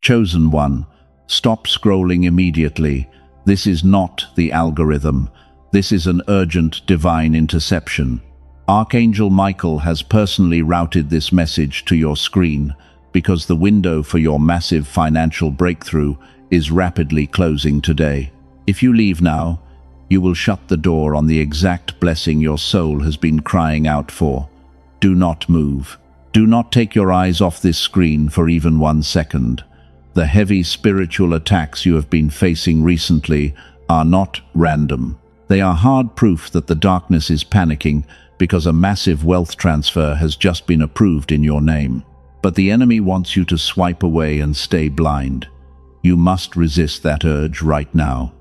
Chosen one, stop scrolling immediately. This is not the algorithm. This is an urgent divine interception. Archangel Michael has personally routed this message to your screen because the window for your massive financial breakthrough is rapidly closing today. If you leave now, you will shut the door on the exact blessing your soul has been crying out for. Do not move. Do not take your eyes off this screen for even 1 second. The heavy spiritual attacks you have been facing recently are not random. They are hard proof that the darkness is panicking because a massive wealth transfer has just been approved in your name. But the enemy wants you to swipe away and stay blind. You must resist that urge right now.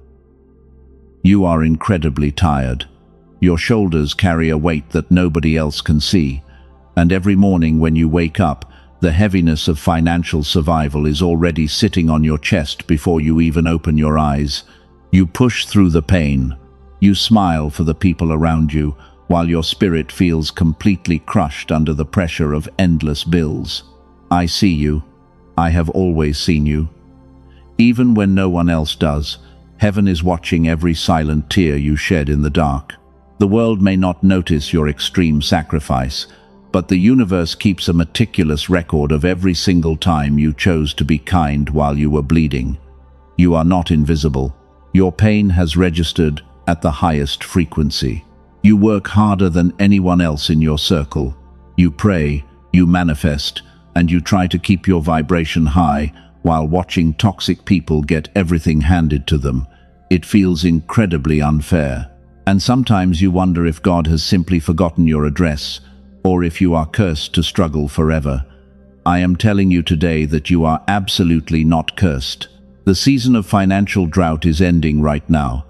You are incredibly tired. Your shoulders carry a weight that nobody else can see, and every morning when you wake up, the heaviness of financial survival is already sitting on your chest before you even open your eyes. You push through the pain. You smile for the people around you, while your spirit feels completely crushed under the pressure of endless bills. I see you. I have always seen you. Even when no one else does, heaven is watching every silent tear you shed in the dark. The world may not notice your extreme sacrifice, but the universe keeps a meticulous record of every single time you chose to be kind while you were bleeding. You are not invisible. Your pain has registered at the highest frequency. You work harder than anyone else in your circle. You pray, you manifest, and you try to keep your vibration high while watching toxic people get everything handed to them. It feels incredibly unfair. And sometimes you wonder if God has simply forgotten your address, or if you are cursed to struggle forever. I am telling you today that you are absolutely not cursed. The season of financial drought is ending right now,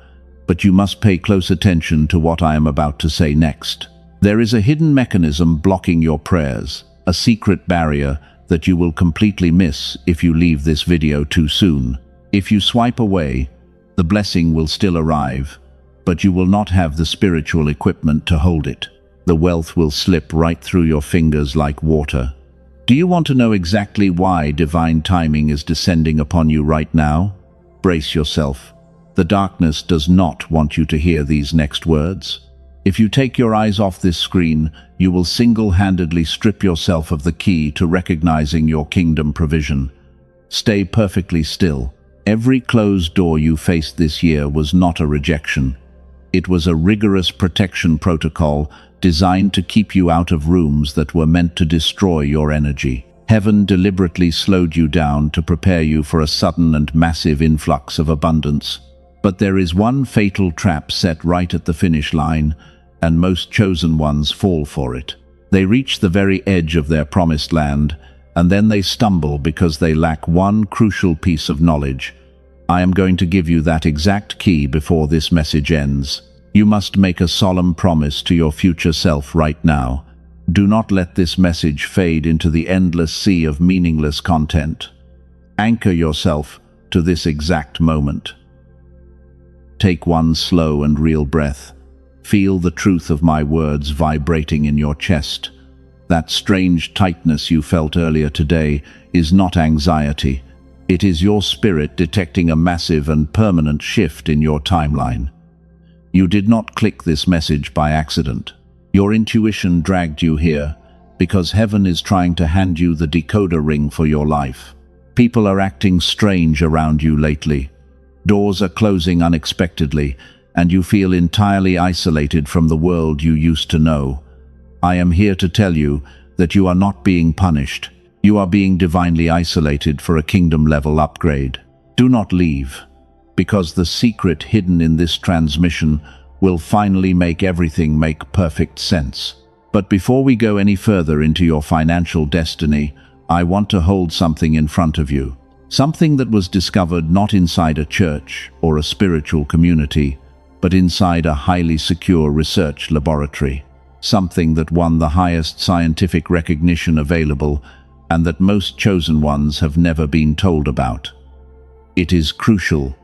but you must pay close attention to what I am about to say next. There is a hidden mechanism blocking your prayers, a secret barrier that you will completely miss if you leave this video too soon. If you swipe away, the blessing will still arrive, but you will not have the spiritual equipment to hold it. The wealth will slip right through your fingers like water. Do you want to know exactly why divine timing is descending upon you right now? Brace yourself. The darkness does not want you to hear these next words. If you take your eyes off this screen, you will single-handedly strip yourself of the key to recognizing your kingdom provision. Stay perfectly still. Every closed door you faced this year was not a rejection. It was a rigorous protection protocol designed to keep you out of rooms that were meant to destroy your energy. Heaven deliberately slowed you down to prepare you for a sudden and massive influx of abundance. But there is one fatal trap set right at the finish line, and most chosen ones fall for it. They reach the very edge of their promised land, and then they stumble because they lack one crucial piece of knowledge. I am going to give you that exact key before this message ends. You must make a solemn promise to your future self right now. Do not let this message fade into the endless sea of meaningless content. Anchor yourself to this exact moment. Take one slow and real breath. Feel the truth of my words vibrating in your chest. That strange tightness you felt earlier today is not anxiety. It is your spirit detecting a massive and permanent shift in your timeline. You did not click this message by accident. Your intuition dragged you here because heaven is trying to hand you the decoder ring for your life. People are acting strange around you lately. Doors are closing unexpectedly, and you feel entirely isolated from the world you used to know. I am here to tell you that you are not being punished. You are being divinely isolated for a kingdom-level upgrade. Do not leave, because the secret hidden in this transmission will finally make everything make perfect sense. But before we go any further into your financial destiny, I want to hold something in front of you. Something that was discovered not inside a church or a spiritual community, but inside a highly secure research laboratory. Something that won the highest scientific recognition available and that most chosen ones have never been told about. It is crucial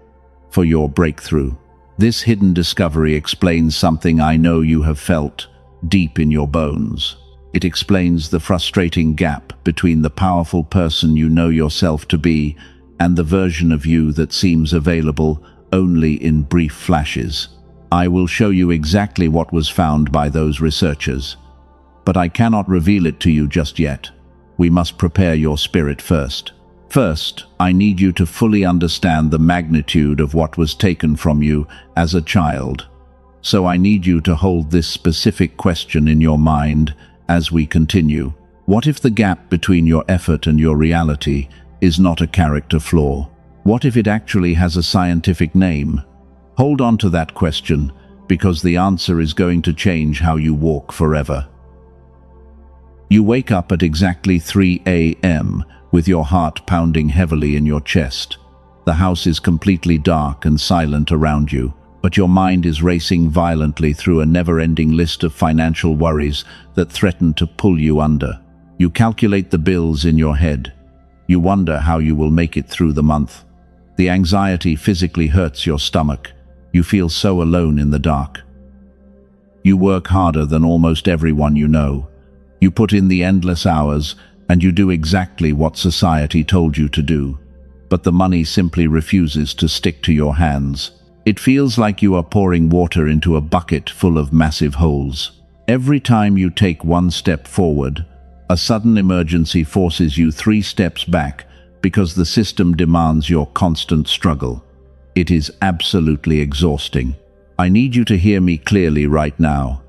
for your breakthrough. This hidden discovery explains something I know you have felt deep in your bones. It explains the frustrating gap between the powerful person you know yourself to be and the version of you that seems available only in brief flashes. I will show you exactly what was found by those researchers, but I cannot reveal it to you just yet. We must prepare your spirit first. First, I need you to fully understand the magnitude of what was taken from you as a child. So I need you to hold this specific question in your mind as we continue. What if the gap between your effort and your reality is not a character flaw? What if it actually has a scientific name? Hold on to that question, because the answer is going to change how you walk forever. You wake up at exactly 3 a.m. with your heart pounding heavily in your chest. The house is completely dark and silent around you, but your mind is racing violently through a never-ending list of financial worries that threaten to pull you under. You calculate the bills in your head. You wonder how you will make it through the month. The anxiety physically hurts your stomach. You feel so alone in the dark. You work harder than almost everyone you know. You put in the endless hours, and you do exactly what society told you to do. But the money simply refuses to stick to your hands. It feels like you are pouring water into a bucket full of massive holes. Every time you take one step forward, a sudden emergency forces you 3 steps back because the system demands your constant struggle. It is absolutely exhausting. I need you to hear me clearly right now.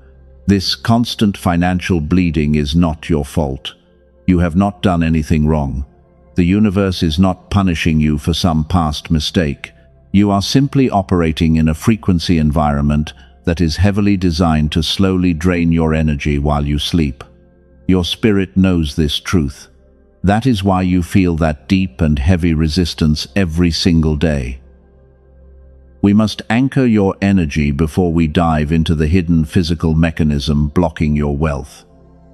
This constant financial bleeding is not your fault. You have not done anything wrong. The universe is not punishing you for some past mistake. You are simply operating in a frequency environment that is heavily designed to slowly drain your energy while you sleep. Your spirit knows this truth. That is why you feel that deep and heavy resistance every single day. We must anchor your energy before we dive into the hidden physical mechanism blocking your wealth.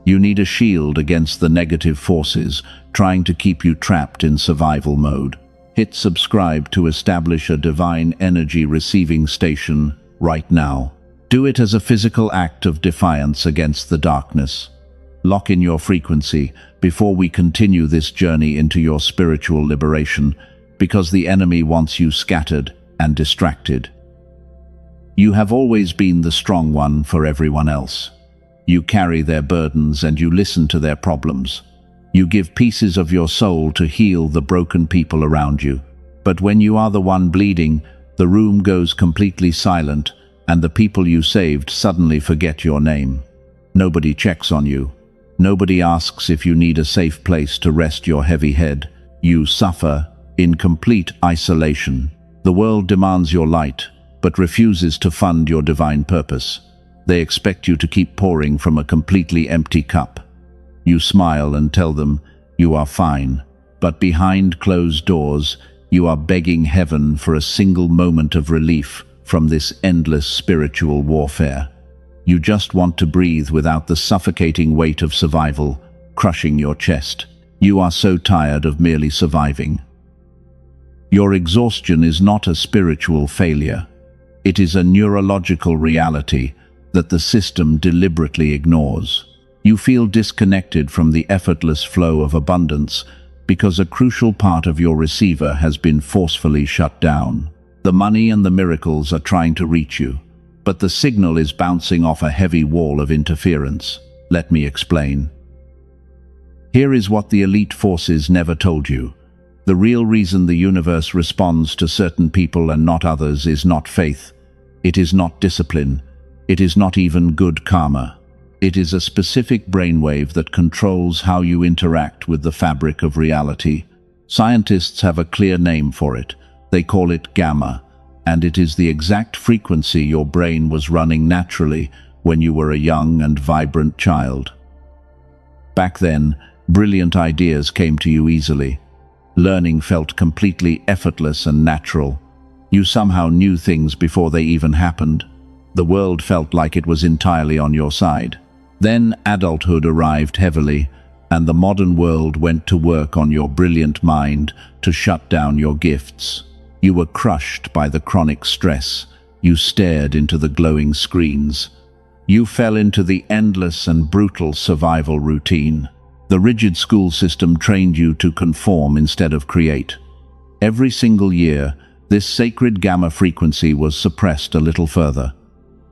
You need a shield against the negative forces trying to keep you trapped in survival mode. Hit subscribe to establish a divine energy receiving station right now. Do it as a physical act of defiance against the darkness. Lock in your frequency before we continue this journey into your spiritual liberation, because the enemy wants you scattered and distracted. You have always been the strong one for everyone else. You carry their burdens and you listen to their problems. You give pieces of your soul to heal the broken people around you. But when you are the one bleeding, the room goes completely silent, and the people you saved suddenly forget your name. Nobody checks on you. Nobody asks if you need a safe place to rest your heavy head. You suffer in complete isolation. The world demands your light, but refuses to fund your divine purpose. They expect you to keep pouring from a completely empty cup. You smile and tell them you are fine, but behind closed doors, you are begging heaven for a single moment of relief from this endless spiritual warfare. You just want to breathe without the suffocating weight of survival crushing your chest. You are so tired of merely surviving. Your exhaustion is not a spiritual failure. It is a neurological reality that the system deliberately ignores. You feel disconnected from the effortless flow of abundance because a crucial part of your receiver has been forcefully shut down. The money and the miracles are trying to reach you, but the signal is bouncing off a heavy wall of interference. Let me explain. Here is what the elite forces never told you. The real reason the universe responds to certain people and not others is not faith. It is not discipline. It is not even good karma. It is a specific brainwave that controls how you interact with the fabric of reality. Scientists have a clear name for it. They call it gamma, and it is the exact frequency your brain was running naturally when you were a young and vibrant child. Back then, brilliant ideas came to you easily. Learning felt completely effortless and natural. You somehow knew things before they even happened. The world felt like it was entirely on your side. Then adulthood arrived heavily, and the modern world went to work on your brilliant mind to shut down your gifts. You were crushed by the chronic stress. You stared into the glowing screens. You fell into the endless and brutal survival routine. The rigid school system trained you to conform instead of create. Every single year, this sacred gamma frequency was suppressed a little further.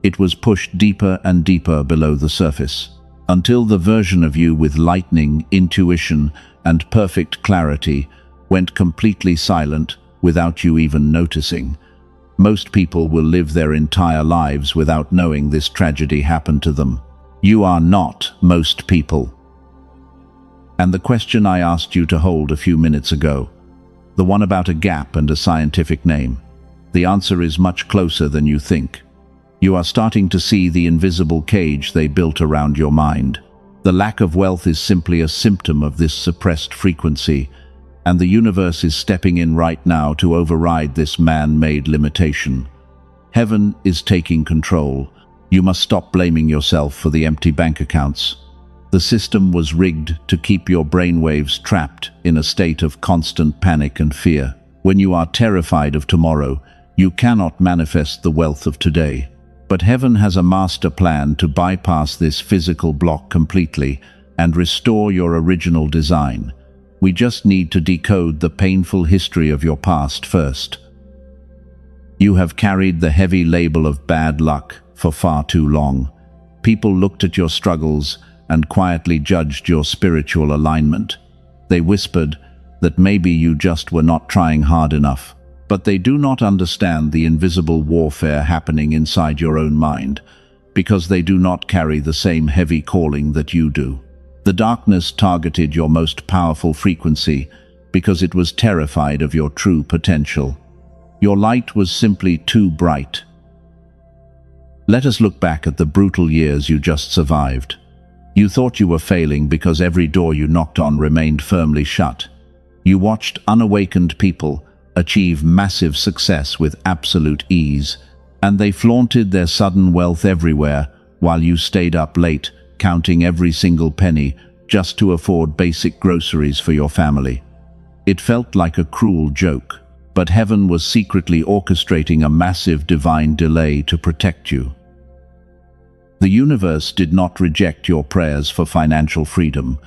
It was pushed deeper and deeper below the surface, until the version of you with lightning, intuition, and perfect clarity went completely silent without you even noticing. Most people will live their entire lives without knowing this tragedy happened to them. You are not most people. And the question I asked you to hold a few minutes ago, the one about a gap and a scientific name, the answer is much closer than you think. You are starting to see the invisible cage they built around your mind. The lack of wealth is simply a symptom of this suppressed frequency, and the universe is stepping in right now to override this man-made limitation. Heaven is taking control. You must stop blaming yourself for the empty bank accounts. The system was rigged to keep your brainwaves trapped in a state of constant panic and fear. When you are terrified of tomorrow, you cannot manifest the wealth of today. But heaven has a master plan to bypass this physical block completely and restore your original design. We just need to decode the painful history of your past first. You have carried the heavy label of bad luck for far too long. People looked at your struggles and quietly judged your spiritual alignment. They whispered that maybe you just were not trying hard enough. But they do not understand the invisible warfare happening inside your own mind, because they do not carry the same heavy calling that you do. The darkness targeted your most powerful frequency because it was terrified of your true potential. Your light was simply too bright. Let us look back at the brutal years you just survived. You thought you were failing because every door you knocked on remained firmly shut. You watched unawakened people achieve massive success with absolute ease, and they flaunted their sudden wealth everywhere while you stayed up late, counting every single penny just to afford basic groceries for your family. It felt like a cruel joke, but heaven was secretly orchestrating a massive divine delay to protect you. The universe did not reject your prayers for financial freedom.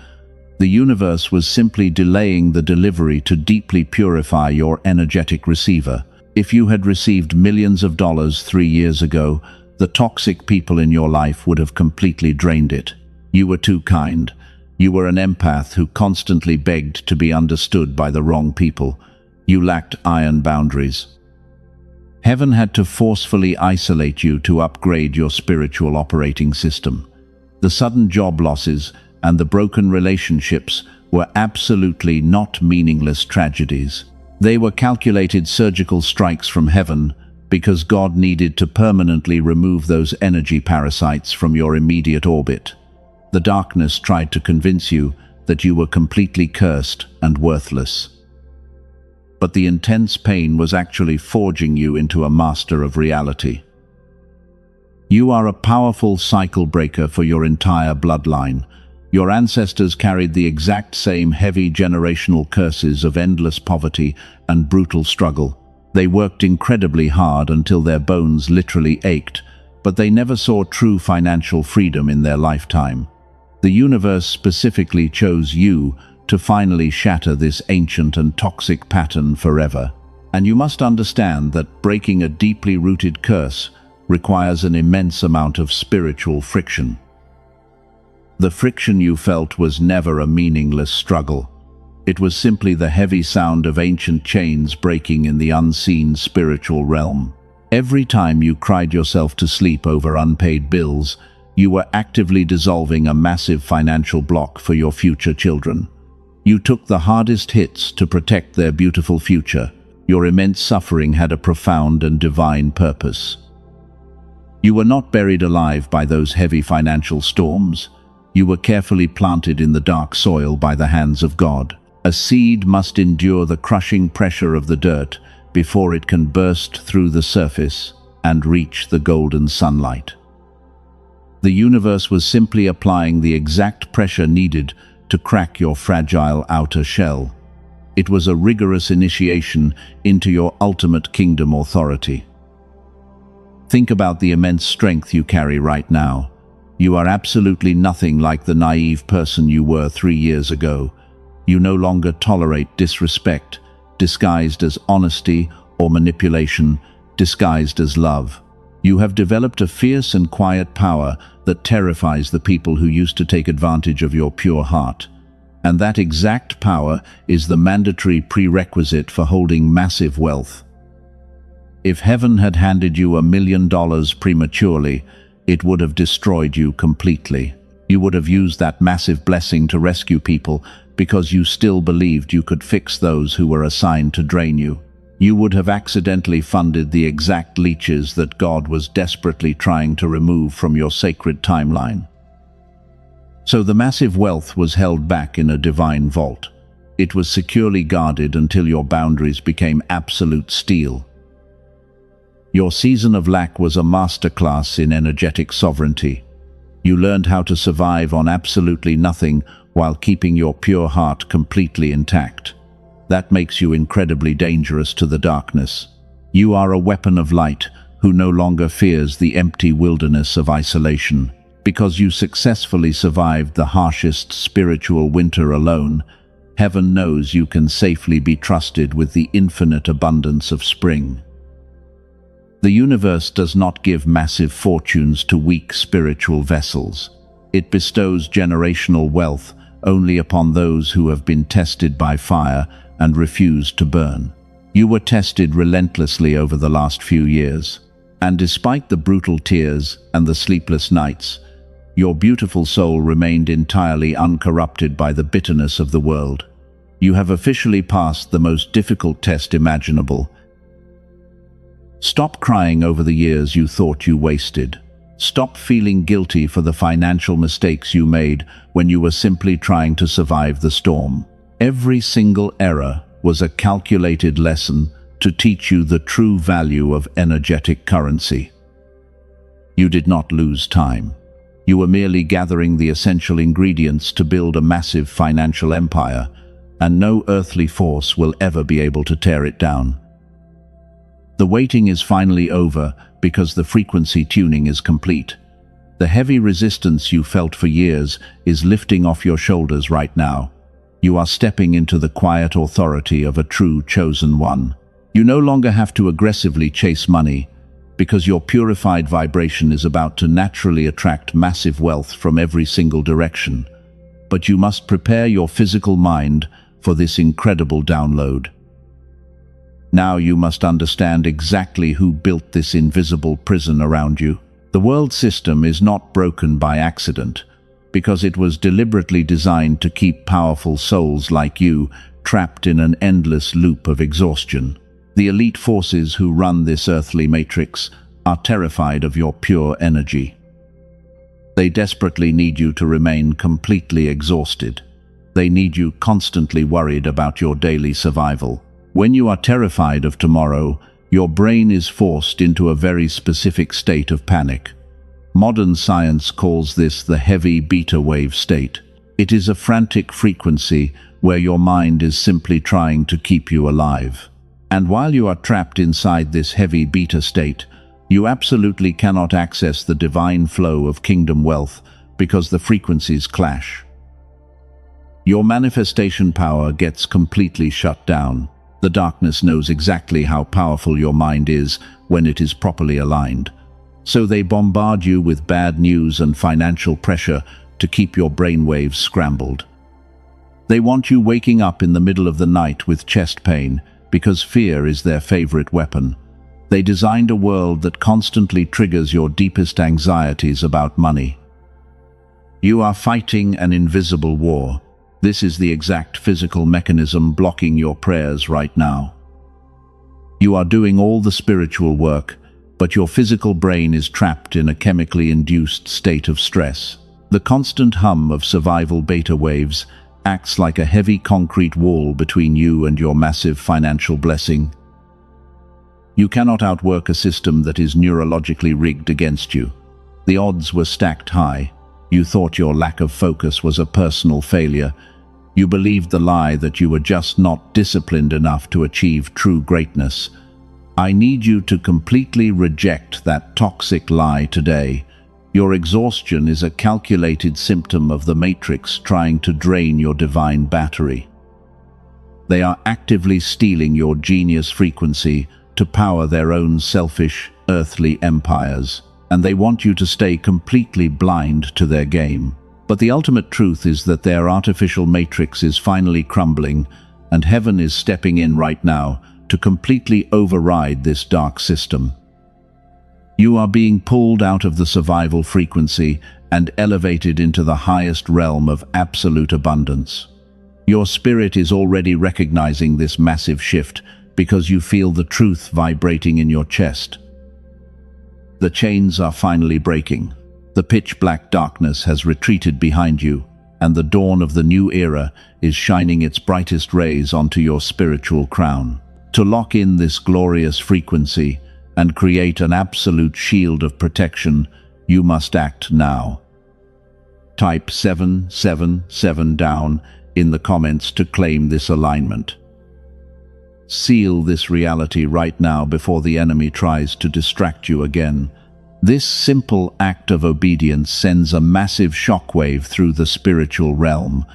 The universe was simply delaying the delivery to deeply purify your energetic receiver. If you had received millions of dollars 3 years ago, the toxic people in your life would have completely drained it. You were too kind. You were an empath who constantly begged to be understood by the wrong people. You lacked iron boundaries. Heaven had to forcefully isolate you to upgrade your spiritual operating system. The sudden job losses and the broken relationships were absolutely not meaningless tragedies. They were calculated surgical strikes from heaven because God needed to permanently remove those energy parasites from your immediate orbit. The darkness tried to convince you that you were completely cursed and worthless. But the intense pain was actually forging you into a master of reality. You are a powerful cycle breaker for your entire bloodline. Your ancestors carried the exact same heavy generational curses of endless poverty and brutal struggle. They worked incredibly hard until their bones literally ached, but they never saw true financial freedom in their lifetime. The universe specifically chose you to finally shatter this ancient and toxic pattern forever. And you must understand that breaking a deeply rooted curse requires an immense amount of spiritual friction. The friction you felt was never a meaningless struggle. It was simply the heavy sound of ancient chains breaking in the unseen spiritual realm. Every time you cried yourself to sleep over unpaid bills, you were actively dissolving a massive financial block for your future children. You took the hardest hits to protect their beautiful future. Your immense suffering had a profound and divine purpose. You were not buried alive by those heavy financial storms. You were carefully planted in the dark soil by the hands of God. A seed must endure the crushing pressure of the dirt before it can burst through the surface and reach the golden sunlight. The universe was simply applying the exact pressure needed to crack your fragile outer shell. It was a rigorous initiation into your ultimate kingdom authority. Think about the immense strength you carry right now. You are absolutely nothing like the naive person you were 3 years ago. You no longer tolerate disrespect, disguised as honesty, or manipulation, disguised as love. You have developed a fierce and quiet power that terrifies the people who used to take advantage of your pure heart. And that exact power is the mandatory prerequisite for holding massive wealth. If heaven had handed you $1 million prematurely, it would have destroyed you completely. You would have used that massive blessing to rescue people because you still believed you could fix those who were assigned to drain you. You would have accidentally funded the exact leeches that God was desperately trying to remove from your sacred timeline. So the massive wealth was held back in a divine vault. It was securely guarded until your boundaries became absolute steel. Your season of lack was a masterclass in energetic sovereignty. You learned how to survive on absolutely nothing while keeping your pure heart completely intact. That makes you incredibly dangerous to the darkness. You are a weapon of light who no longer fears the empty wilderness of isolation. Because you successfully survived the harshest spiritual winter alone, heaven knows you can safely be trusted with the infinite abundance of spring. The universe does not give massive fortunes to weak spiritual vessels. It bestows generational wealth only upon those who have been tested by fire and refused to burn. You were tested relentlessly over the last few years, and despite the brutal tears and the sleepless nights, your beautiful soul remained entirely uncorrupted by the bitterness of the world. You have officially passed the most difficult test imaginable. Stop crying over the years you thought you wasted. Stop feeling guilty for the financial mistakes you made when you were simply trying to survive the storm. Every single error was a calculated lesson to teach you the true value of energetic currency. You did not lose time. You were merely gathering the essential ingredients to build a massive financial empire, and no earthly force will ever be able to tear it down. The waiting is finally over because the frequency tuning is complete. The heavy resistance you felt for years is lifting off your shoulders right now. You are stepping into the quiet authority of a true chosen one. You no longer have to aggressively chase money, because your purified vibration is about to naturally attract massive wealth from every single direction. But you must prepare your physical mind for this incredible download. Now you must understand exactly who built this invisible prison around you. The world system is not broken by accident, because it was deliberately designed to keep powerful souls like you trapped in an endless loop of exhaustion. The elite forces who run this earthly matrix are terrified of your pure energy. They desperately need you to remain completely exhausted. They need you constantly worried about your daily survival. When you are terrified of tomorrow, your brain is forced into a very specific state of panic. Modern science calls this the heavy beta wave state. It is a frantic frequency where your mind is simply trying to keep you alive. And while you are trapped inside this heavy beta state, you absolutely cannot access the divine flow of kingdom wealth because the frequencies clash. Your manifestation power gets completely shut down. The darkness knows exactly how powerful your mind is when it is properly aligned. So they bombard you with bad news and financial pressure to keep your brainwaves scrambled. They want you waking up in the middle of the night with chest pain because fear is their favorite weapon. They designed a world that constantly triggers your deepest anxieties about money. You are fighting an invisible war. This is the exact physical mechanism blocking your prayers right now. You are doing all the spiritual work, but your physical brain is trapped in a chemically induced state of stress. The constant hum of survival beta waves acts like a heavy concrete wall between you and your massive financial blessing. You cannot outwork a system that is neurologically rigged against you. The odds were stacked high. You thought your lack of focus was a personal failure. You believed the lie that you were just not disciplined enough to achieve true greatness. I need you to completely reject that toxic lie today. Your exhaustion is a calculated symptom of the matrix trying to drain your divine battery. They are actively stealing your genius frequency to power their own selfish, earthly empires, and they want you to stay completely blind to their game. But the ultimate truth is that their artificial matrix is finally crumbling, and heaven is stepping in right now to completely override this dark system. You are being pulled out of the survival frequency and elevated into the highest realm of absolute abundance. Your spirit is already recognizing this massive shift because you feel the truth vibrating in your chest. The chains are finally breaking. The pitch-black darkness has retreated behind you, and the dawn of the new era is shining its brightest rays onto your spiritual crown. To lock in this glorious frequency and create an absolute shield of protection, you must act now. Type 777 down in the comments to claim this alignment. Seal this reality right now before the enemy tries to distract you again. This simple act of obedience sends a massive shockwave through the spiritual realm.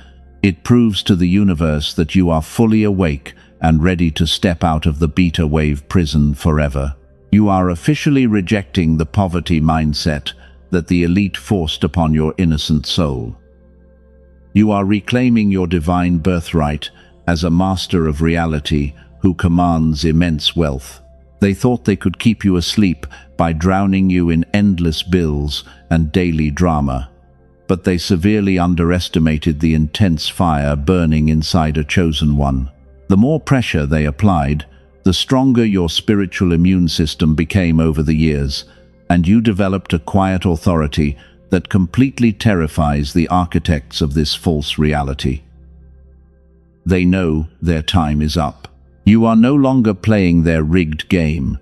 It proves to the universe that you are fully awake and ready to step out of the beta wave prison forever. You are officially rejecting the poverty mindset that the elite forced upon your innocent soul. You are reclaiming your divine birthright as a master of reality who commands immense wealth. They thought they could keep you asleep by drowning you in endless bills and daily drama, but they severely underestimated the intense fire burning inside a chosen one. The more pressure they applied, the stronger your spiritual immune system became over the years, and you developed a quiet authority that completely terrifies the architects of this false reality. They know their time is up. You are no longer playing their rigged game.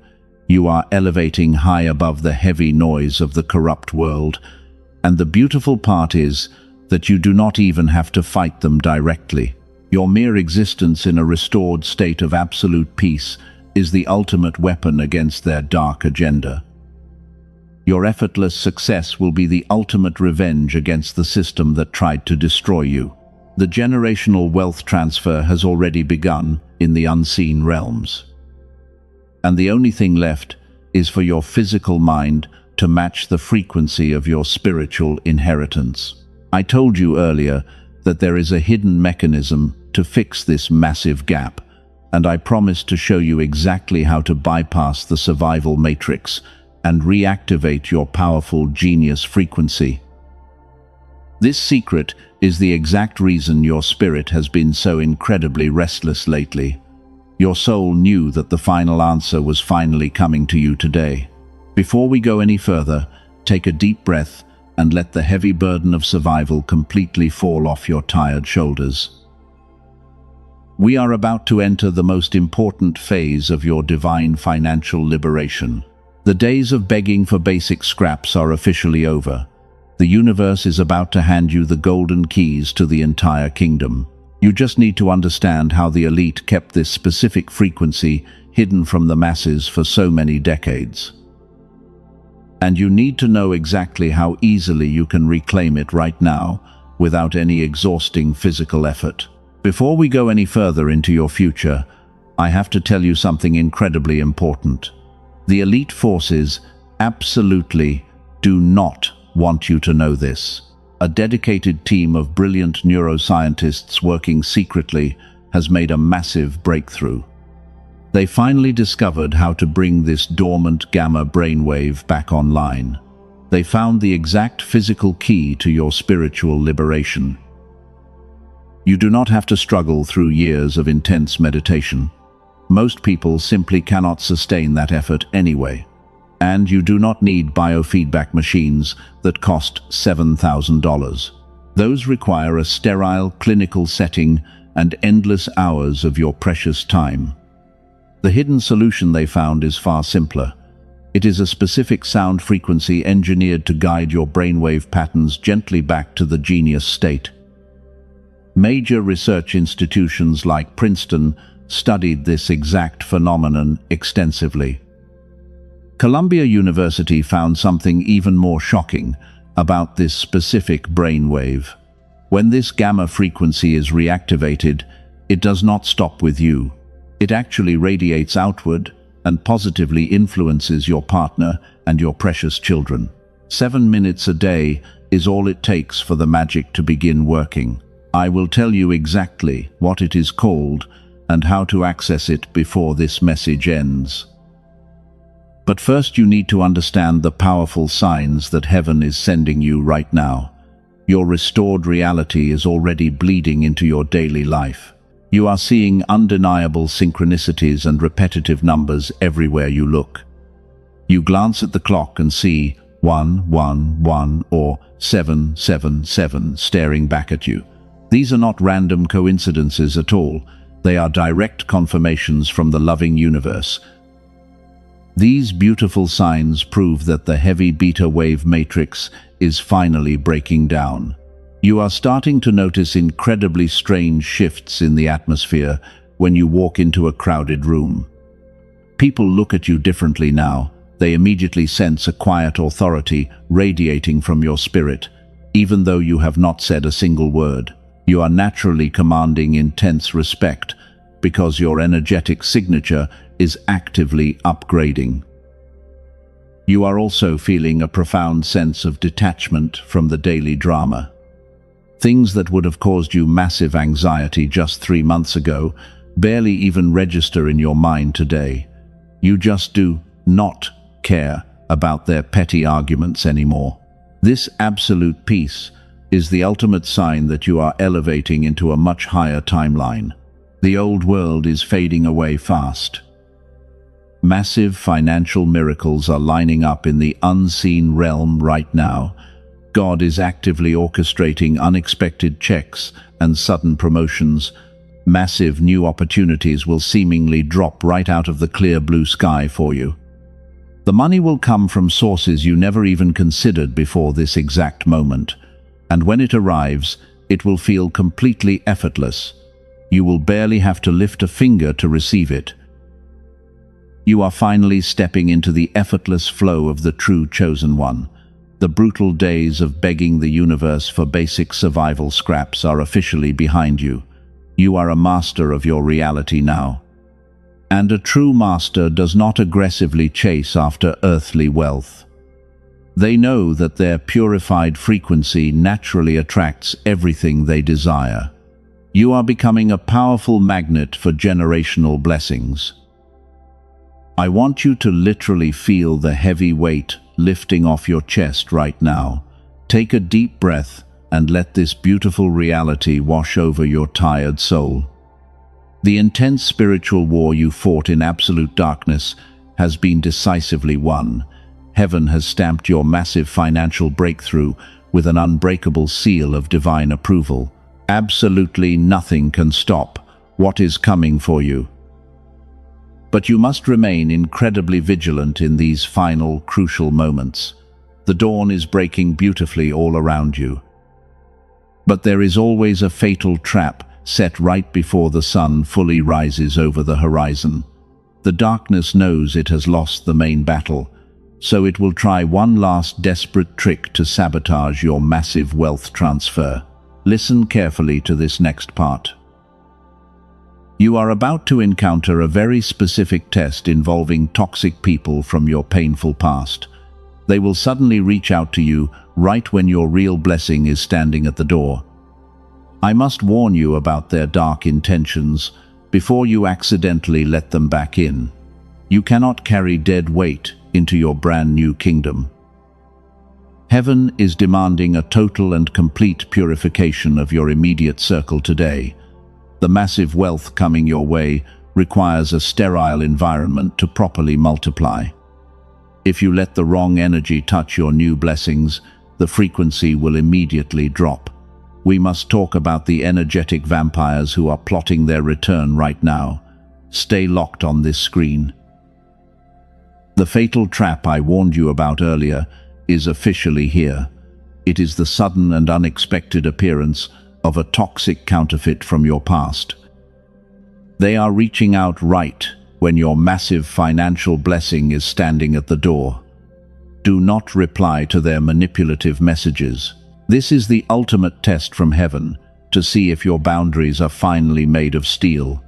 You are elevating high above the heavy noise of the corrupt world, and the beautiful part is that you do not even have to fight them directly. Your mere existence in a restored state of absolute peace is the ultimate weapon against their dark agenda. Your effortless success will be the ultimate revenge against the system that tried to destroy you. The generational wealth transfer has already begun in the unseen realms. And the only thing left is for your physical mind to match the frequency of your spiritual inheritance. I told you earlier that there is a hidden mechanism to fix this massive gap, and I promise to show you exactly how to bypass the survival matrix and reactivate your powerful genius frequency. This secret is the exact reason your spirit has been so incredibly restless lately. Your soul knew that the final answer was finally coming to you today. Before we go any further, take a deep breath and let the heavy burden of survival completely fall off your tired shoulders. We are about to enter the most important phase of your divine financial liberation. The days of begging for basic scraps are officially over. The universe is about to hand you the golden keys to the entire kingdom. You just need to understand how the elite kept this specific frequency hidden from the masses for so many decades. And you need to know exactly how easily you can reclaim it right now without any exhausting physical effort. Before we go any further into your future, I have to tell you something incredibly important. The elite forces absolutely do not want you to know this. A dedicated team of brilliant neuroscientists working secretly has made a massive breakthrough. They finally discovered how to bring this dormant gamma brainwave back online. They found the exact physical key to your spiritual liberation. You do not have to struggle through years of intense meditation. Most people simply cannot sustain that effort anyway. And you do not need biofeedback machines that cost $7,000. Those require a sterile clinical setting and endless hours of your precious time. The hidden solution they found is far simpler. It is a specific sound frequency engineered to guide your brainwave patterns gently back to the genius state. Major research institutions like Princeton studied this exact phenomenon extensively. Columbia University found something even more shocking about this specific brainwave. When this gamma frequency is reactivated, it does not stop with you. It actually radiates outward and positively influences your partner and your precious children. 7 minutes a day is all it takes for the magic to begin working. I will tell you exactly what it is called and how to access it before this message ends. But first you need to understand the powerful signs that heaven is sending you right now. Your restored reality is already bleeding into your daily life. You are seeing undeniable synchronicities and repetitive numbers everywhere you look. You glance at the clock and see 111 or 777 staring back at you. These are not random coincidences at all. They are direct confirmations from the loving universe. These beautiful signs prove that the heavy beta wave matrix is finally breaking down. You are starting to notice incredibly strange shifts in the atmosphere when you walk into a crowded room. People look at you differently now. They immediately sense a quiet authority radiating from your spirit, even though you have not said a single word. You are naturally commanding intense respect because your energetic signature is actively upgrading. You are also feeling a profound sense of detachment from the daily drama. Things that would have caused you massive anxiety just 3 months ago barely even register in your mind today. You just do not care about their petty arguments anymore. This absolute peace is the ultimate sign that you are elevating into a much higher timeline. The old world is fading away fast. Massive financial miracles are lining up in the unseen realm right now. God is actively orchestrating unexpected checks and sudden promotions. Massive new opportunities will seemingly drop right out of the clear blue sky for you. The money will come from sources you never even considered before this exact moment. And when it arrives, it will feel completely effortless. You will barely have to lift a finger to receive it. You are finally stepping into the effortless flow of the true chosen one. The brutal days of begging the universe for basic survival scraps are officially behind you. You are a master of your reality now. And a true master does not aggressively chase after earthly wealth. They know that their purified frequency naturally attracts everything they desire. You are becoming a powerful magnet for generational blessings. I want you to literally feel the heavy weight lifting off your chest right now. Take a deep breath and let this beautiful reality wash over your tired soul. The intense spiritual war you fought in absolute darkness has been decisively won. Heaven has stamped your massive financial breakthrough with an unbreakable seal of divine approval. Absolutely nothing can stop what is coming for you. But you must remain incredibly vigilant in these final, crucial moments. The dawn is breaking beautifully all around you. But there is always a fatal trap set right before the sun fully rises over the horizon. The darkness knows it has lost the main battle, so it will try one last desperate trick to sabotage your massive wealth transfer. Listen carefully to this next part. You are about to encounter a very specific test involving toxic people from your painful past. They will suddenly reach out to you right when your real blessing is standing at the door. I must warn you about their dark intentions before you accidentally let them back in. You cannot carry dead weight into your brand new kingdom. Heaven is demanding a total and complete purification of your immediate circle today. The massive wealth coming your way requires a sterile environment to properly multiply. If you let the wrong energy touch your new blessings, the frequency will immediately drop. We must talk about the energetic vampires who are plotting their return right now. Stay locked on this screen. The fatal trap I warned you about earlier is officially here. It is the sudden and unexpected appearance of a toxic counterfeit from your past. They are reaching out right when your massive financial blessing is standing at the door. Do not reply to their manipulative messages. This is the ultimate test from heaven. to see if your boundaries are finally made of steel.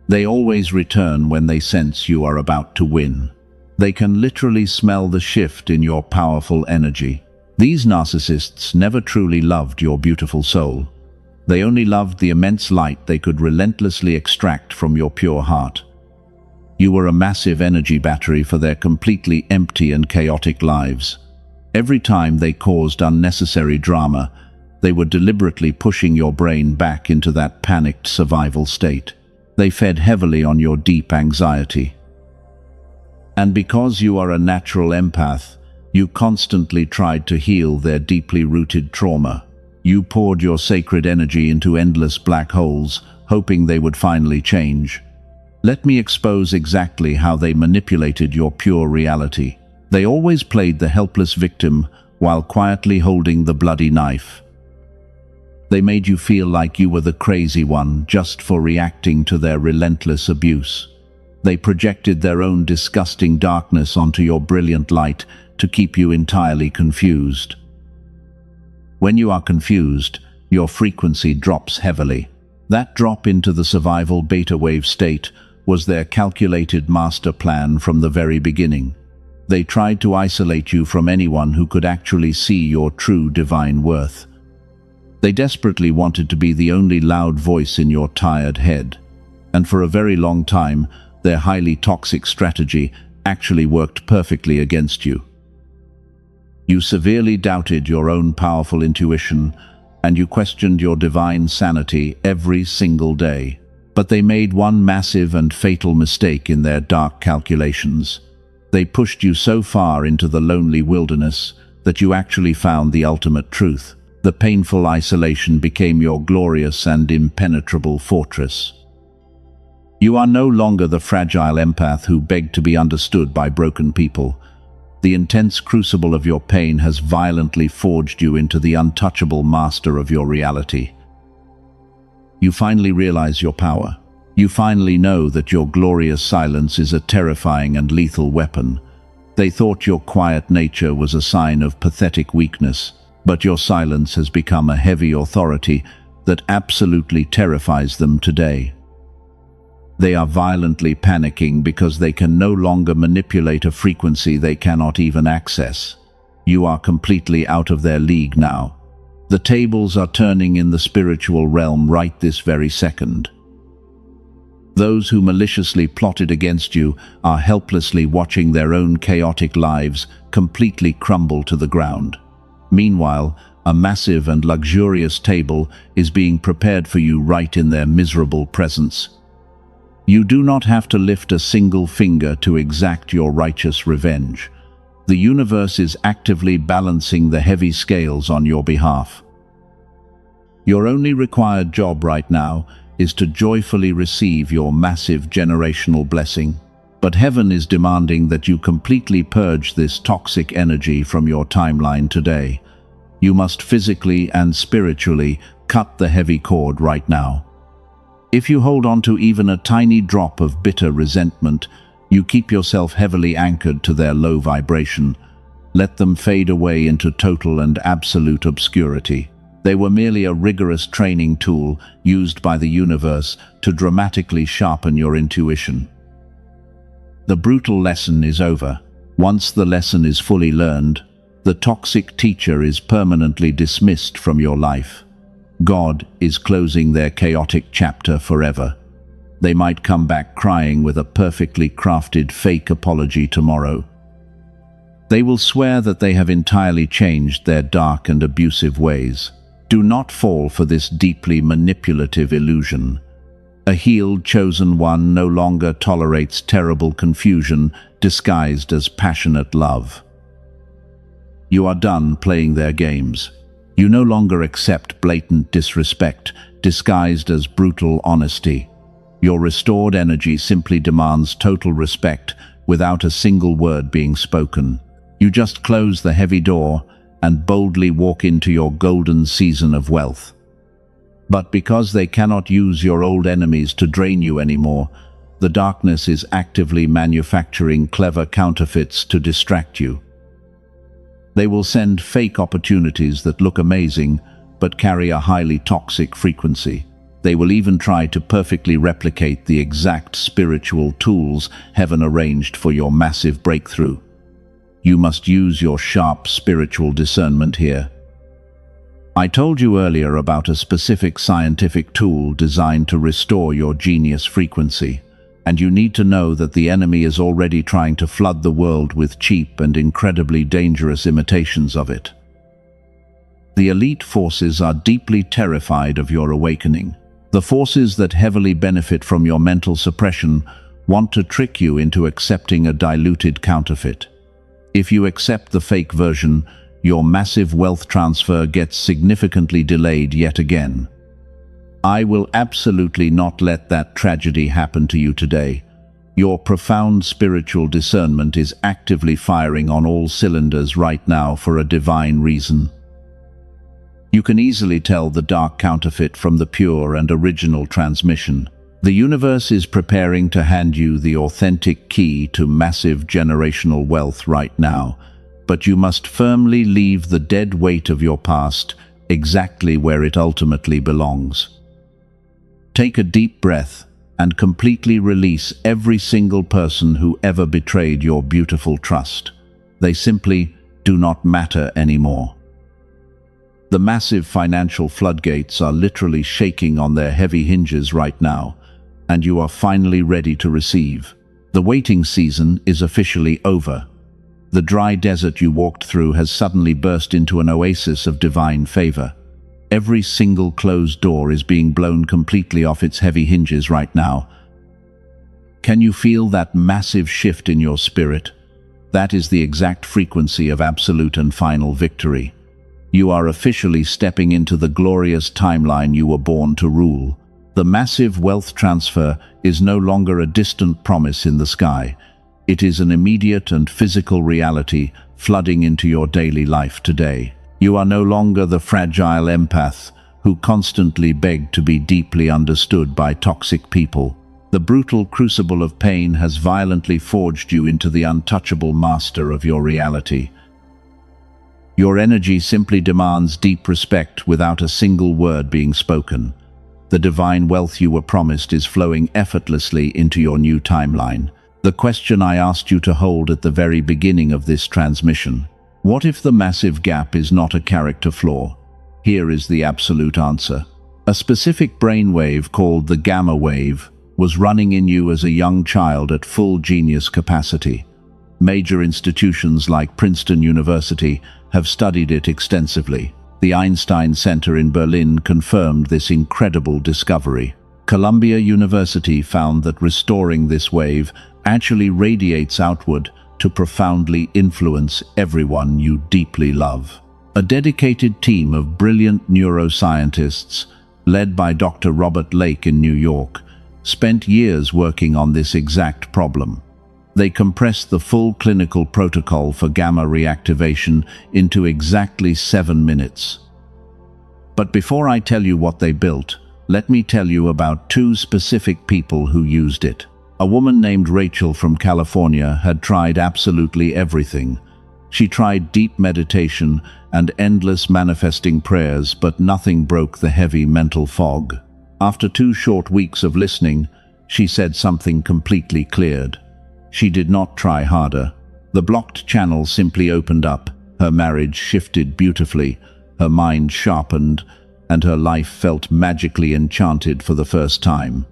They always return when they sense you are about to win. They can literally smell the shift in your powerful energy. These narcissists never truly loved your beautiful soul. They only loved the immense light they could relentlessly extract from your pure heart. You were a massive energy battery for their completely empty and chaotic lives. Every time they caused unnecessary drama, they were deliberately pushing your brain back into that panicked survival state. They fed heavily on your deep anxiety. And because you are a natural empath, you constantly tried to heal their deeply rooted trauma. You poured your sacred energy into endless black holes, hoping they would finally change. Let me expose exactly how they manipulated your pure reality. They always played the helpless victim while quietly holding the bloody knife. They made you feel like you were the crazy one just for reacting to their relentless abuse. They projected their own disgusting darkness onto your brilliant light to keep you entirely confused. When you are confused, your frequency drops heavily. That drop into the survival beta wave state was their calculated master plan from the very beginning. They tried to isolate you from anyone who could actually see your true divine worth. They desperately wanted to be the only loud voice in your tired head. And for a very long time, their highly toxic strategy actually worked perfectly against you. You severely doubted your own powerful intuition, and you questioned your divine sanity every single day. But they made one massive and fatal mistake in their dark calculations. They pushed you so far into the lonely wilderness that you actually found the ultimate truth. The painful isolation became your glorious and impenetrable fortress. You are no longer the fragile empath who begged to be understood by broken people. The intense crucible of your pain has violently forged you into the untouchable master of your reality. You finally realize your power. You finally know that your glorious silence is a terrifying and lethal weapon. They thought your quiet nature was a sign of pathetic weakness, but your silence has become a heavy authority that absolutely terrifies them today. They are violently panicking because they can no longer manipulate a frequency they cannot even access. You are completely out of their league now. The tables are turning in the spiritual realm right this very second. Those who maliciously plotted against you are helplessly watching their own chaotic lives completely crumble to the ground. Meanwhile, a massive and luxurious table is being prepared for you right in their miserable presence. You do not have to lift a single finger to exact your righteous revenge. The universe is actively balancing the heavy scales on your behalf. Your only required job right now is to joyfully receive your massive generational blessing. But heaven is demanding that you completely purge this toxic energy from your timeline today. You must physically and spiritually cut the heavy cord right now. If you hold on to even a tiny drop of bitter resentment, you keep yourself heavily anchored to their low vibration. Let them fade away into total and absolute obscurity. They were merely a rigorous training tool used by the universe to dramatically sharpen your intuition. The brutal lesson is over. Once the lesson is fully learned, the toxic teacher is permanently dismissed from your life. God is closing their chaotic chapter forever. They might come back crying with a perfectly crafted fake apology tomorrow. They will swear that they have entirely changed their dark and abusive ways. Do not fall for this deeply manipulative illusion. A healed, chosen one no longer tolerates terrible confusion disguised as passionate love. You are done playing their games. You no longer accept blatant disrespect disguised as brutal honesty. Your restored energy simply demands total respect without a single word being spoken. You just close the heavy door and boldly walk into your golden season of wealth. But because they cannot use your old enemies to drain you anymore, the darkness is actively manufacturing clever counterfeits to distract you. They will send fake opportunities that look amazing, but carry a highly toxic frequency. They will even try to perfectly replicate the exact spiritual tools heaven arranged for your massive breakthrough. You must use your sharp spiritual discernment here. I told you earlier about a specific scientific tool designed to restore your genius frequency, and you need to know that the enemy is already trying to flood the world with cheap and incredibly dangerous imitations of it. The elite forces are deeply terrified of your awakening. The forces that heavily benefit from your mental suppression want to trick you into accepting a diluted counterfeit. If you accept the fake version, your massive wealth transfer gets significantly delayed yet again. I will absolutely not let that tragedy happen to you today. Your profound spiritual discernment is actively firing on all cylinders right now for a divine reason. You can easily tell the dark counterfeit from the pure and original transmission. The universe is preparing to hand you the authentic key to massive generational wealth right now, but you must firmly leave the dead weight of your past exactly where it ultimately belongs. Take a deep breath and completely release every single person who ever betrayed your beautiful trust. They simply do not matter anymore. The massive financial floodgates are literally shaking on their heavy hinges right now, and you are finally ready to receive. The waiting season is officially over. The dry desert you walked through has suddenly burst into an oasis of divine favor. Every single closed door is being blown completely off its heavy hinges right now. Can you feel that massive shift in your spirit? That is the exact frequency of absolute and final victory. You are officially stepping into the glorious timeline you were born to rule. The massive wealth transfer is no longer a distant promise in the sky. It is an immediate and physical reality flooding into your daily life today. You are no longer the fragile empath who constantly begged to be deeply understood by toxic people. The brutal crucible of pain has violently forged you into the untouchable master of your reality. Your energy simply demands deep respect without a single word being spoken. The divine wealth you were promised is flowing effortlessly into your new timeline. The question I asked you to hold at the very beginning of this transmission: what if the massive gap is not a character flaw? Here is the absolute answer. A specific brainwave called the gamma wave was running in you as a young child at full genius capacity. Major institutions like Princeton University have studied it extensively. The Einstein Center in Berlin confirmed this incredible discovery. Columbia University found that restoring this wave actually radiates outward to profoundly influence everyone you deeply love. A dedicated team of brilliant neuroscientists, led by Dr. Robert Lake in New York, spent years working on this exact problem. They compressed the full clinical protocol for gamma reactivation into exactly 7 minutes. But before I tell you what they built, let me tell you about 2 specific people who used it. A woman named Rachel from California had tried absolutely everything. She tried deep meditation and endless manifesting prayers, but nothing broke the heavy mental fog. After 2 short weeks of listening, she said something completely cleared. She did not try harder. The blocked channel simply opened up, her marriage shifted beautifully, her mind sharpened, and her life felt magically enchanted for the first time.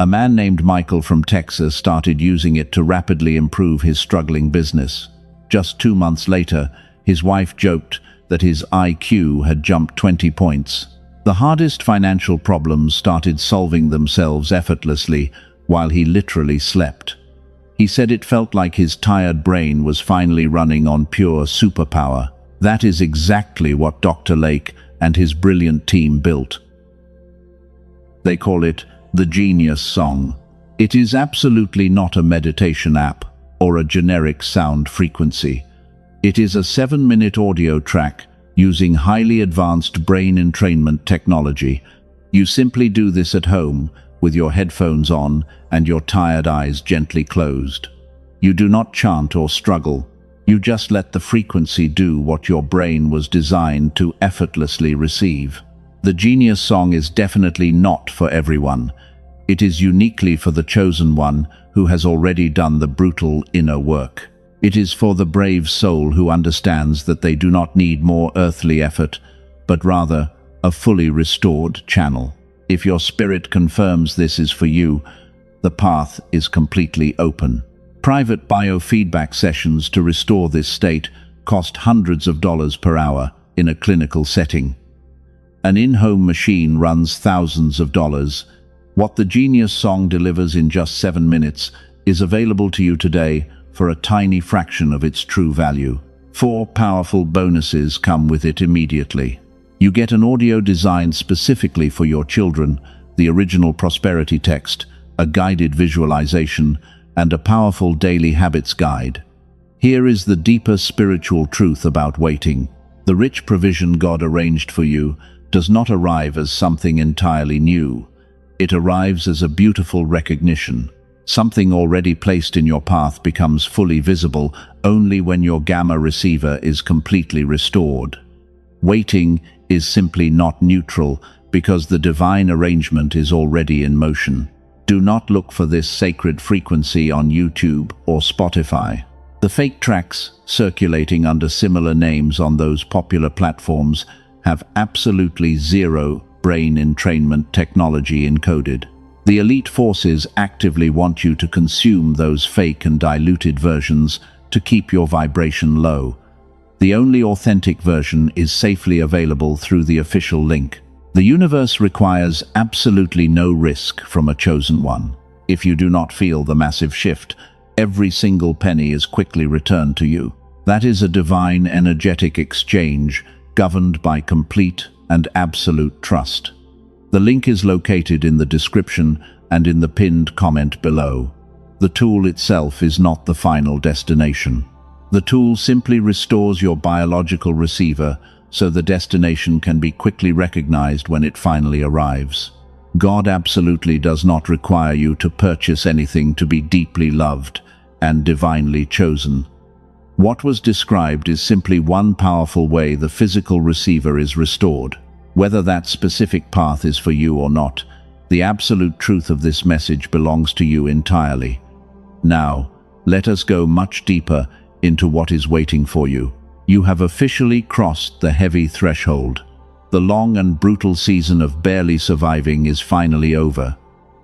A man named Michael from Texas started using it to rapidly improve his struggling business. Just 2 months later, his wife joked that his IQ had jumped 20 points. The hardest financial problems started solving themselves effortlessly while he literally slept. He said it felt like his tired brain was finally running on pure superpower. That is exactly what Dr. Lake and his brilliant team built. They call it the Genius Song. It is absolutely not a meditation app or a generic sound frequency. It is a 7-minute audio track using highly advanced brain entrainment technology. You simply do this at home with your headphones on and your tired eyes gently closed. You do not chant or struggle. You just let the frequency do what your brain was designed to effortlessly receive. The Genius song is definitely not for everyone. It is uniquely for the chosen one who has already done the brutal inner work. It is for the brave soul who understands that they do not need more earthly effort, but rather a fully restored channel. If your spirit confirms this is for you, the path is completely open. Private biofeedback sessions to restore this state cost hundreds of dollars per hour in a clinical setting. An in-home machine runs thousands of dollars. What the Genius song delivers in just 7 minutes is available to you today for a tiny fraction of its true value. 4 powerful bonuses come with it immediately. You get an audio designed specifically for your children, the original prosperity text, a guided visualization, and a powerful daily habits guide. Here is the deeper spiritual truth about waiting. The rich provision God arranged for you does not arrive as something entirely new. It arrives as a beautiful recognition. Something already placed in your path becomes fully visible only when your gamma receiver is completely restored. Waiting is simply not neutral because the divine arrangement is already in motion. Do not look for this sacred frequency on YouTube or Spotify. The fake tracks circulating under similar names on those popular platforms have absolutely zero brain entrainment technology encoded. The elite forces actively want you to consume those fake and diluted versions to keep your vibration low. The only authentic version is safely available through the official link. The universe requires absolutely no risk from a chosen one. If you do not feel the massive shift, every single penny is quickly returned to you. That is a divine energetic exchange governed by complete and absolute trust. The link is located in the description and in the pinned comment below. The tool itself is not the final destination. The tool simply restores your biological receiver so the destination can be quickly recognized when it finally arrives. God absolutely does not require you to purchase anything to be deeply loved and divinely chosen. What was described is simply one powerful way the physical receiver is restored. Whether that specific path is for you or not, the absolute truth of this message belongs to you entirely. Now, let us go much deeper into what is waiting for you. You have officially crossed the heavy threshold. The long and brutal season of barely surviving is finally over.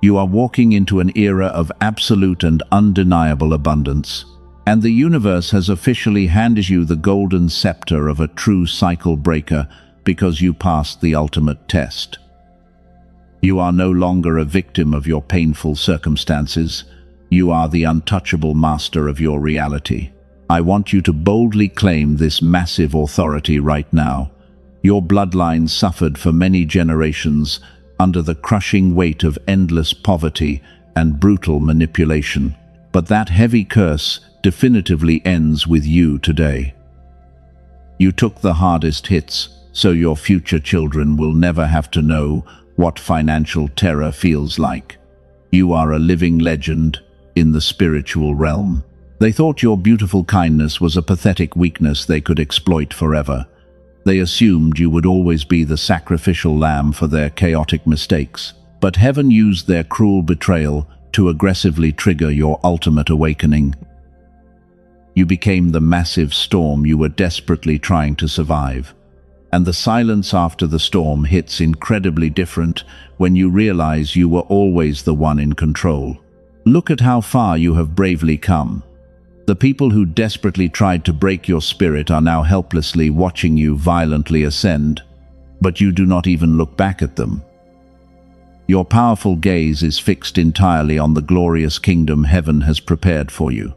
You are walking into an era of absolute and undeniable abundance. And the universe has officially handed you the golden scepter of a true cycle breaker because you passed the ultimate test. You are no longer a victim of your painful circumstances. You are the untouchable master of your reality. I want you to boldly claim this massive authority right now. Your bloodline suffered for many generations under the crushing weight of endless poverty and brutal manipulation. But that heavy curse definitively ends with you today. You took the hardest hits, so your future children will never have to know what financial terror feels like. You are a living legend in the spiritual realm. They thought your beautiful kindness was a pathetic weakness they could exploit forever. They assumed you would always be the sacrificial lamb for their chaotic mistakes. But heaven used their cruel betrayal to aggressively trigger your ultimate awakening. You became the massive storm you were desperately trying to survive. And the silence after the storm hits incredibly different when you realize you were always the one in control. Look at how far you have bravely come. The people who desperately tried to break your spirit are now helplessly watching you violently ascend, but you do not even look back at them. Your powerful gaze is fixed entirely on the glorious kingdom heaven has prepared for you.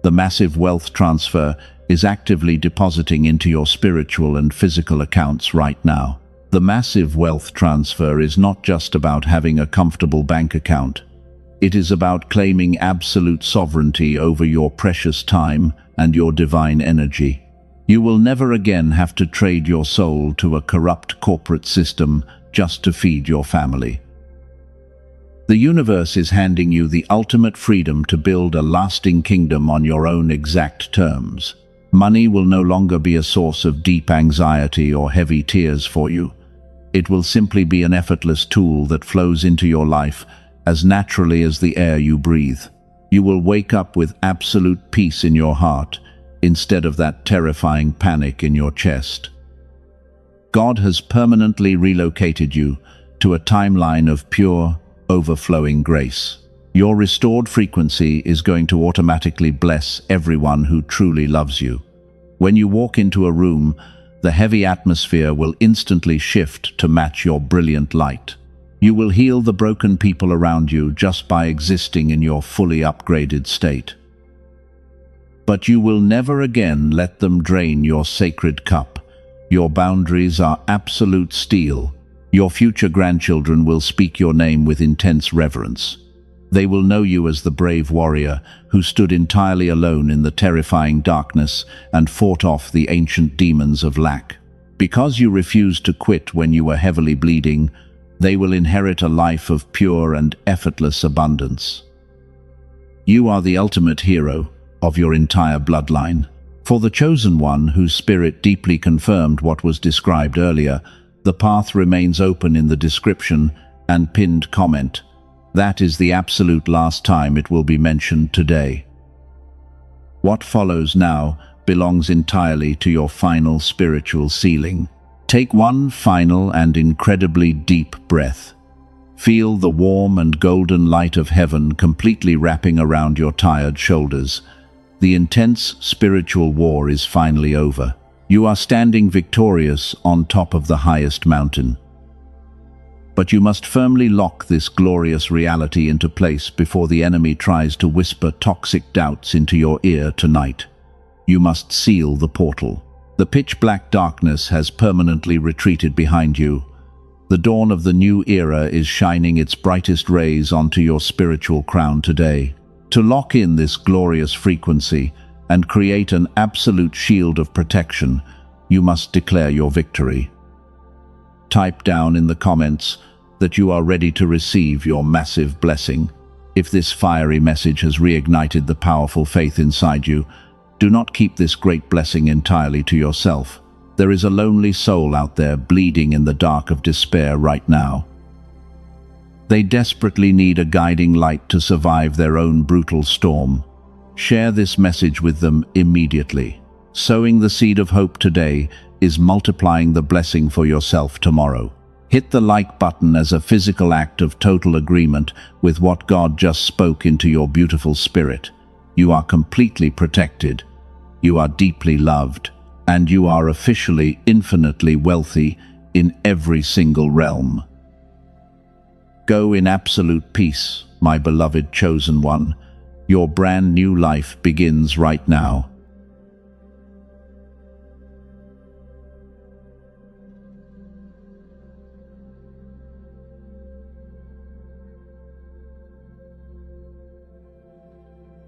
The massive wealth transfer is actively depositing into your spiritual and physical accounts right now. The massive wealth transfer is not just about having a comfortable bank account. It is about claiming absolute sovereignty over your precious time and your divine energy. You will never again have to trade your soul to a corrupt corporate system just to feed your family. The universe is handing you the ultimate freedom to build a lasting kingdom on your own exact terms. Money will no longer be a source of deep anxiety or heavy tears for you. It will simply be an effortless tool that flows into your life as naturally as the air you breathe. You will wake up with absolute peace in your heart, instead of that terrifying panic in your chest. God has permanently relocated you to a timeline of pure, overflowing grace. Your restored frequency is going to automatically bless everyone who truly loves you. When you walk into a room, the heavy atmosphere will instantly shift to match your brilliant light. You will heal the broken people around you just by existing in your fully upgraded state. But you will never again let them drain your sacred cup. Your boundaries are absolute steel. Your future grandchildren will speak your name with intense reverence. They will know you as the brave warrior who stood entirely alone in the terrifying darkness and fought off the ancient demons of lack. Because you refused to quit when you were heavily bleeding, they will inherit a life of pure and effortless abundance. You are the ultimate hero of your entire bloodline. For the chosen one whose spirit deeply confirmed what was described earlier, the path remains open in the description and pinned comment. That is the absolute last time it will be mentioned today. What follows now belongs entirely to your final spiritual sealing. Take one final and incredibly deep breath. Feel the warm and golden light of heaven completely wrapping around your tired shoulders. The intense spiritual war is finally over. You are standing victorious on top of the highest mountain. But you must firmly lock this glorious reality into place before the enemy tries to whisper toxic doubts into your ear tonight. You must seal the portal. The pitch-black darkness has permanently retreated behind you. The dawn of the new era is shining its brightest rays onto your spiritual crown today. To lock in this glorious frequency and create an absolute shield of protection, you must declare your victory. Type down in the comments that you are ready to receive your massive blessing. If this fiery message has reignited the powerful faith inside you, do not keep this great blessing entirely to yourself. There is a lonely soul out there bleeding in the dark of despair right now. They desperately need a guiding light to survive their own brutal storm. Share this message with them immediately. Sowing the seed of hope today is multiplying the blessing for yourself tomorrow. Hit the like button as a physical act of total agreement with what God just spoke into your beautiful spirit. You are completely protected. You are deeply loved. And you are officially infinitely wealthy in every single realm. Go in absolute peace, my beloved chosen one. Your brand new life begins right now.